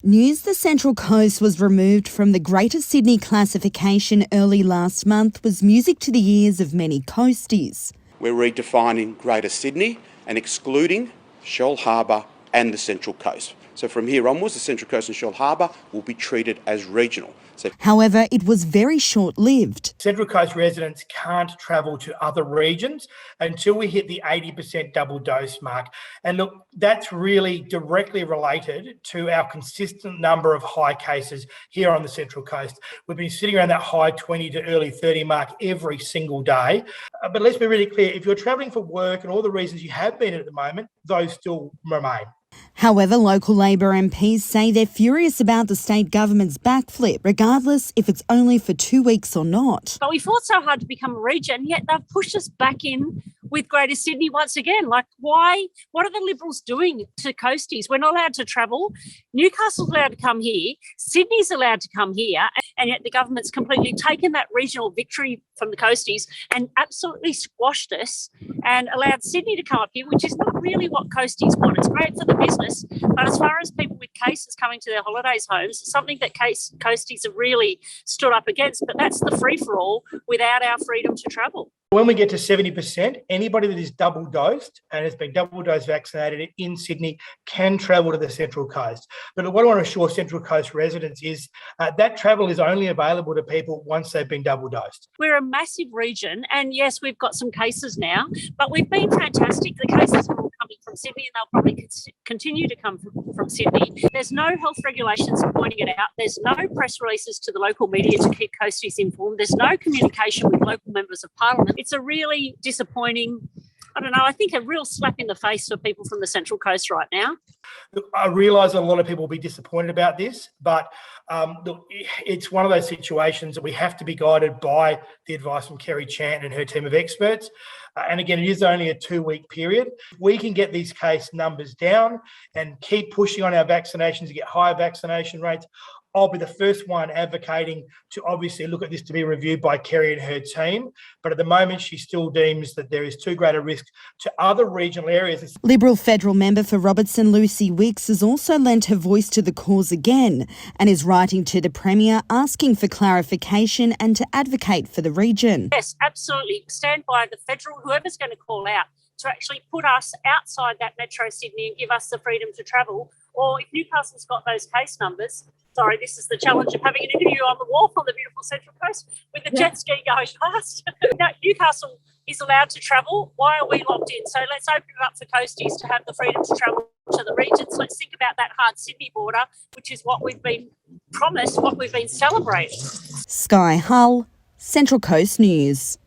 News the Central Coast was removed from the Greater Sydney classification early last month was music to the ears of many coasties. We're redefining Greater Sydney and excluding Shell Harbour and the Central Coast. So from here onwards, the Central Coast and Shell Harbour will be treated as regional. However, it was very short-lived. Central Coast residents can't travel to other regions until we hit the 80% double dose mark. And look, that's really directly related to our consistent number of high cases here on the Central Coast. We've been sitting around that high 20 to early 30 mark every single day. But let's be really clear, if you're travelling for work and all the reasons you have been at the moment, those still remain. However, local Labor MPs say they're furious about the state government's backflip, regardless if it's only for 2 weeks or not. But we fought so hard to become a region, yet they've pushed us back in with Greater Sydney once again. Like, why? What are the Liberals doing to coasties? We're not allowed to travel. Newcastle's allowed to come here. Sydney's allowed to come here. And yet the government's completely taken that regional victory from the coasties and absolutely squashed us and allowed Sydney to come up here, which is not really what coasties want. It's great for the business, but as far as people with cases coming to their holidays homes, it's something that coasties have really stood up against. But that's the free-for-all without our freedom to travel. When we get to 70%, anybody that is double dosed and has been double dose vaccinated in Sydney can travel to the Central Coast. But what I want to assure Central Coast residents is that travel is only available to people once they've been double dosed. We're a massive region, and yes, we've got some cases now, but we've been fantastic. The cases are all coming from Sydney, and they'll probably continue to come from Sydney. There's no health regulations pointing it out. There's no press releases to the local media to keep coasties informed. There's no communication with local members of parliament. It's a really disappointing, I think a real slap in the face for people from the Central Coast right now. Look, I realise a lot of people will be disappointed about this, but look, it's one of those situations that we have to be guided by the advice from Kerry Chant and her team of experts. And again, it is only a 2-week period. If we can get these case numbers down and keep pushing on our vaccinations to get higher vaccination rates, I'll be the first one advocating to obviously look at this to be reviewed by Kerry and her team. But at the moment, she still deems that there is too great a risk to other regional areas. Liberal federal member for Robertson, Lucy Wicks, has also lent her voice to the cause again and is writing to the Premier asking for clarification and to advocate for the region. Yes, absolutely. Stand by the federal, whoever's going to call out, to actually put us outside that Metro Sydney and give us the freedom to travel. Or if Newcastle's got those case numbers, this is the challenge of having an interview on the wharf on the beautiful Central Coast with the jet ski going past. Newcastle is allowed to travel. Why are we locked in? So let's open it up for coasties to have the freedom to travel to the regions. Let's think about that hard Sydney border, which is what we've been promised, what we've been celebrating. Skaie, Central Coast News.